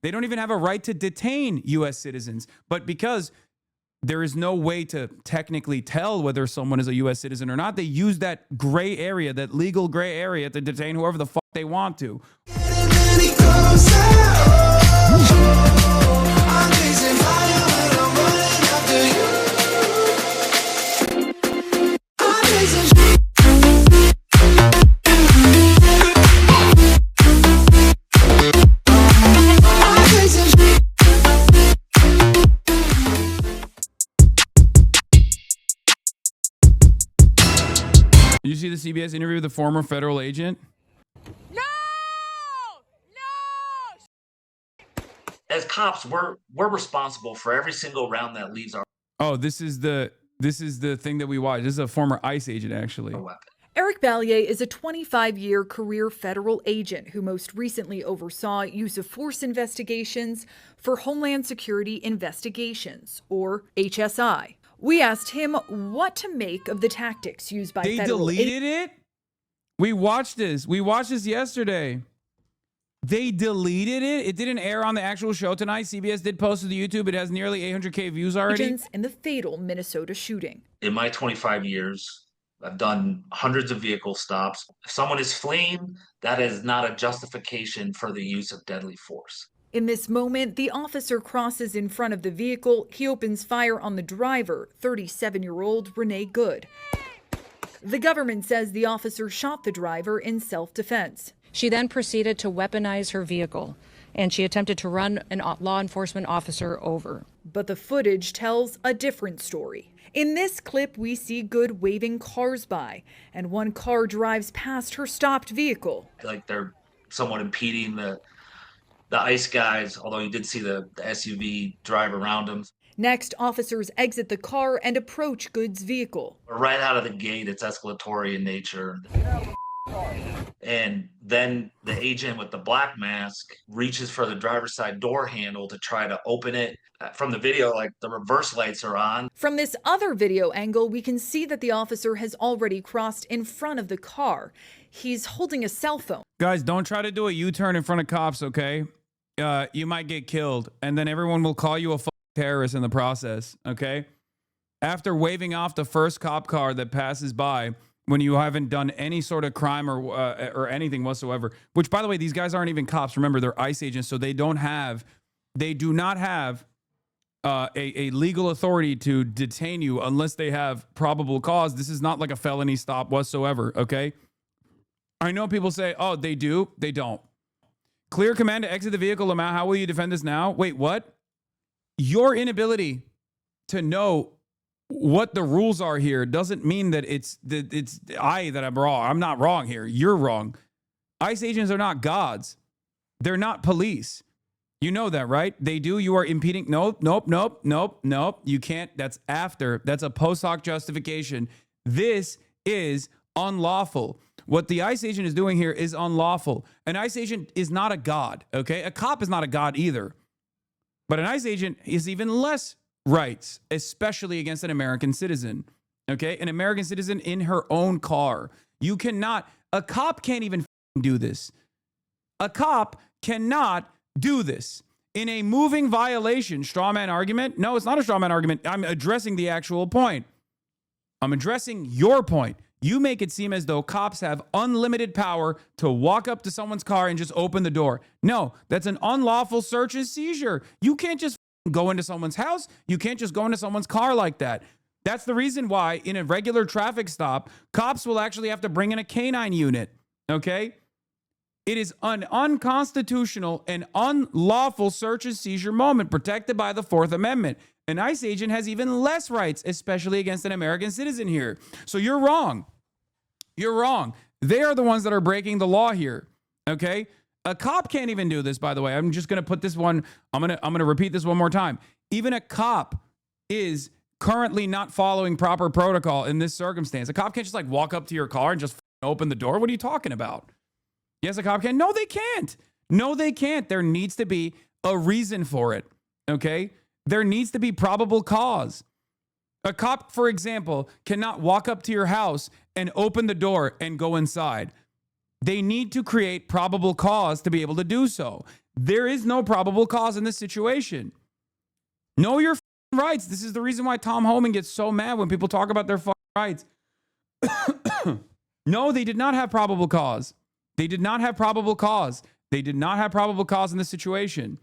They don't even have a right to detain U.S. citizens. But because there is no way to technically tell whether someone is a U.S. citizen or not, they use that gray area, that legal gray area, to detain whoever the fuck they want to. Did you see the CBS interview with the former federal agent? No! As cops, we're responsible for every single round that leaves our This is the thing that we watched. This is a former ICE agent, actually. weapon. Eric Ballier is a 25-year career federal agent who most recently oversaw use of force investigations for Homeland Security Investigations, or HSI. We asked him what to make of the tactics used by federal agents. They deleted it? We watched this. We watched this yesterday. They deleted it? It didn't air on the actual show tonight. CBS did post to the YouTube. It has nearly 800K views already. In the fatal Minnesota shooting. In my 25 years, I've done hundreds of vehicle stops. If someone is fleeing, that is not a justification for the use of deadly force. In this moment, the officer crosses in front of the vehicle. He opens fire on the driver, 37-year-old Renee Good. The government says the officer shot the driver in self-defense. She then proceeded to weaponize her vehicle, and she attempted to run a law enforcement officer over. But the footage tells a different story. In this clip, we see Good waving cars by, and one car drives past her stopped vehicle. Like they're somewhat impeding the ICE guys, although you did see the SUV drive around them. Next, officers exit the car and approach Good's vehicle. Right out of the gate, it's escalatory in nature. And then the agent with the black mask reaches for the driver's side door handle to try to open it. From the video, like the reverse lights are on. From this other video angle, we can see that the officer has already crossed in front of the car. He's holding a cell phone. Guys, don't try to do a U-turn in front of cops, okay? You might get killed, and then everyone will call you a terrorist in the process, okay? After waving off the first cop car that passes by, when you haven't done any sort of crime or anything whatsoever, which, by the way, these guys aren't even cops. Remember, they're ICE agents, so they do not have a legal authority to detain you unless they have probable cause. This is not like a felony stop whatsoever, okay? I know people say, oh, they do. They don't. Clear command to exit the vehicle. Lamau, how will you defend this now? Wait, what? Your inability to know what the rules are here doesn't mean that it's I that I'm wrong. I'm not wrong here. You're wrong. ICE agents are not gods. They're not police. You know that, right? They do. You are impeding. Nope. You can't. That's after. That's a post hoc justification. This is unlawful. What the ICE agent is doing here is unlawful. An ICE agent is not a god, okay? A cop is not a god either. But an ICE agent is even less rights, especially against an American citizen, okay? An American citizen in her own car. You cannot, a cop can't even do this. A cop cannot do this. In a moving violation, straw man argument? No, it's not a straw man argument. I'm addressing the actual point. I'm addressing your point. You make it seem as though cops have unlimited power to walk up to someone's car and just open the door. No, that's an unlawful search and seizure. You can't just go into someone's house. You can't just go into someone's car like that. That's the reason why in a regular traffic stop, cops will actually have to bring in a canine unit, okay? It is an unconstitutional and unlawful search and seizure moment protected by the Fourth Amendment. An ICE agent has even less rights, especially against an American citizen here. So you're wrong. You're wrong. They are the ones that are breaking the law here, okay? A cop can't even do this, by the way. I'm just going to put this one, I'm going to repeat this one more time. Even a cop is currently not following proper protocol in this circumstance. A cop can't just like walk up to your car and just open the door. What are you talking about? Yes, a cop can. No, they can't. No, they can't. There needs to be a reason for it, okay? There needs to be probable cause. A cop, for example, cannot walk up to your house and open the door and go inside. They need to create probable cause to be able to do so. There is no probable cause in this situation. Know your rights. This is the reason why Tom Homan gets so mad when people talk about their rights. No, they did not have probable cause. They did not have probable cause. They did not have probable cause in this situation.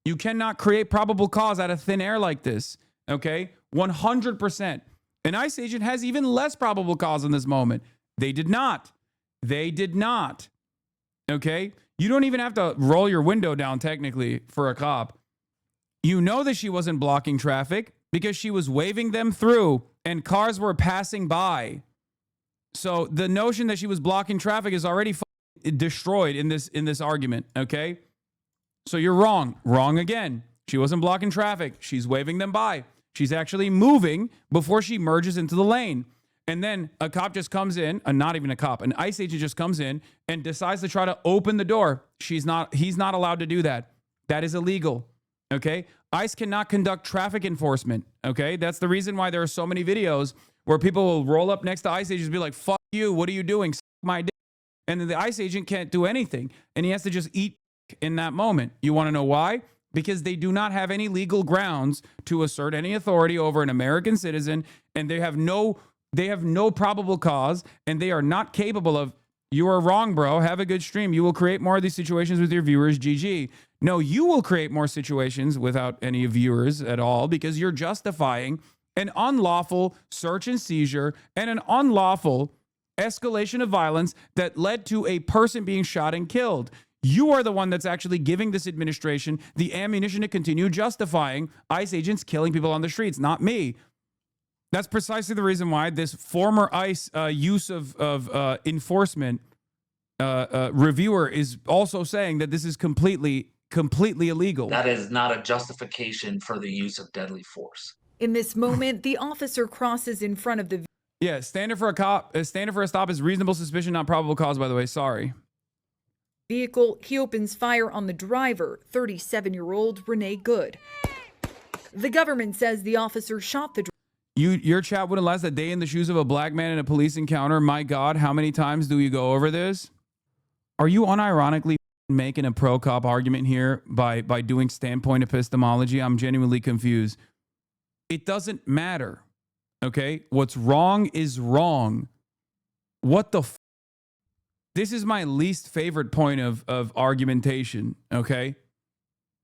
You cannot create probable cause out of thin air like this. Okay? 100%. An ICE agent has even less probable cause in this moment. They did not. They did not. Okay? You don't even have to roll your window down technically for a cop. You know that she wasn't blocking traffic because she was waving them through and cars were passing by. So the notion that she was blocking traffic is already destroyed in this argument, okay? So you're wrong. Wrong again. She wasn't blocking traffic. She's waving them by. She's actually moving before she merges into the lane. And then a cop just comes in, not even a cop, an ICE agent just comes in and decides to try to open the door. He's not allowed to do that. That is illegal. Okay? ICE cannot conduct traffic enforcement. Okay? That's the reason why there are so many videos where people will roll up next to ICE agents and be like, fuck you, what are you doing? Suck my dick. And then the ICE agent can't do anything. And he has to just eat in that moment. You want to know why? Because they do not have any legal grounds to assert any authority over an American citizen, and they have no probable cause, and they are not capable of, you are wrong, bro. Have a good stream. You will create more of these situations with your viewers. GG. No, you will create more situations without any viewers at all because you're justifying an unlawful search and seizure and an unlawful escalation of violence that led to a person being shot and killed. You are the one that's actually giving this administration the ammunition to continue justifying ICE agents killing people on the streets, not me. That's precisely the reason why this former ICE use of enforcement reviewer is also saying that this is completely illegal. That is not a justification for the use of deadly force. In this moment, the officer crosses in front of the Yeah, standard for a stop is reasonable suspicion, not probable cause, by the way. Sorry. vehicle. He opens fire on the driver, 37-year-old Renee Good. The government says the officer shot the driver. Your chat wouldn't last a day in the shoes of a black man in a police encounter. My God, how many times do we go over this? Are you unironically making a pro-cop argument here by doing standpoint epistemology? I'm genuinely confused. It doesn't matter, okay? What's wrong is wrong. What the f***? This is my least favorite point of argumentation, okay?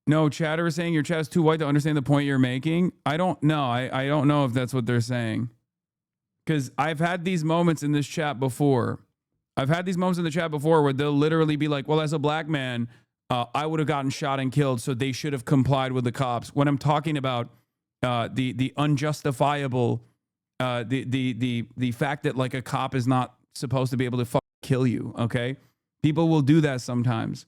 No, chatter is saying your chat is too white to understand the point you're making. I don't know. I don't know if that's what they're saying. Because I've had these moments in this chat before. I've had these moments in the chat before where they'll literally be like, well, as a black man, I would have gotten shot and killed, so they should have complied with the cops. When I'm talking about the unjustifiable, the fact that like a cop is not supposed to be able to fucking kill you, okay? People will do that sometimes.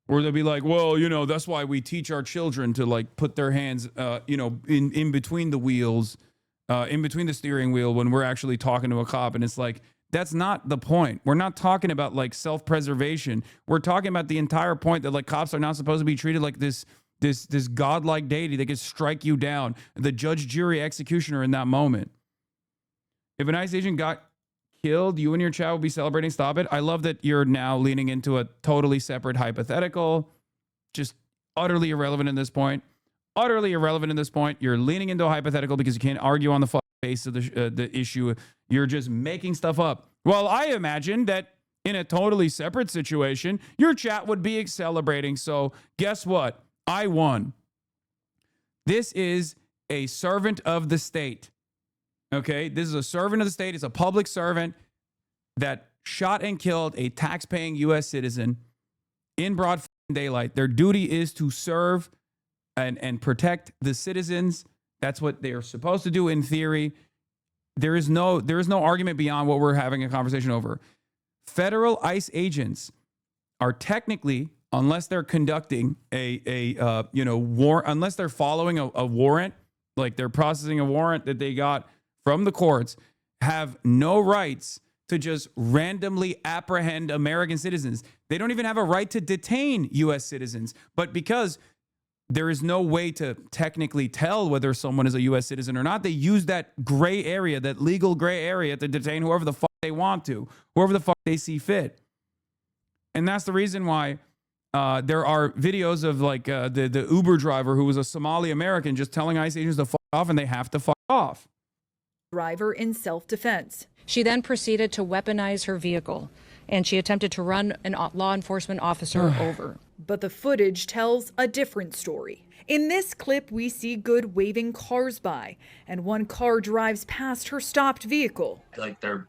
Or they'll be like, well, you know, that's why we teach our children to like put their hands, you know, in between the wheels, in between the steering wheel when we're actually talking to a cop. And it's like, that's not the point. We're not talking about like self-preservation. We're talking about the entire point that like cops are not supposed to be treated like this godlike deity that can strike you down. The judge, jury, executioner in that moment. If an ICE agent got killed, you and your chat will be celebrating. Stop it. I love that you're now leaning into a totally separate hypothetical. Just utterly irrelevant in this point. Utterly irrelevant in this point. You're leaning into a hypothetical because you can't argue on the face of the issue. You're just making stuff up. Well, I imagine that in a totally separate situation, your chat would be celebrating. So guess what? I won. This is a servant of the state. Okay, this is a servant of the state. It's a public servant that shot and killed a tax-paying U.S. citizen in broad daylight. Their duty is to serve and protect the citizens. That's what they are supposed to do in theory. There is no argument beyond what we're having a conversation over. Federal ICE agents are technically, unless they're conducting unless they're following a warrant, like they're processing a warrant that they got from the courts, have no rights to just randomly apprehend American citizens. They don't even have a right to detain U.S. citizens. But because there is no way to technically tell whether someone is a U.S. citizen or not, they use that gray area, that legal gray area, to detain whoever the fuck they want to, whoever the fuck they see fit. And that's the reason why There are videos of like the Uber driver who was a Somali American just telling ICE agents to fuck off, and they have to fuck off. Driver in self-defense. She then proceeded to weaponize her vehicle, and she attempted to run a law enforcement officer over. But the footage tells a different story. In this clip, we see Good waving cars by, and one car drives past her stopped vehicle. Like they're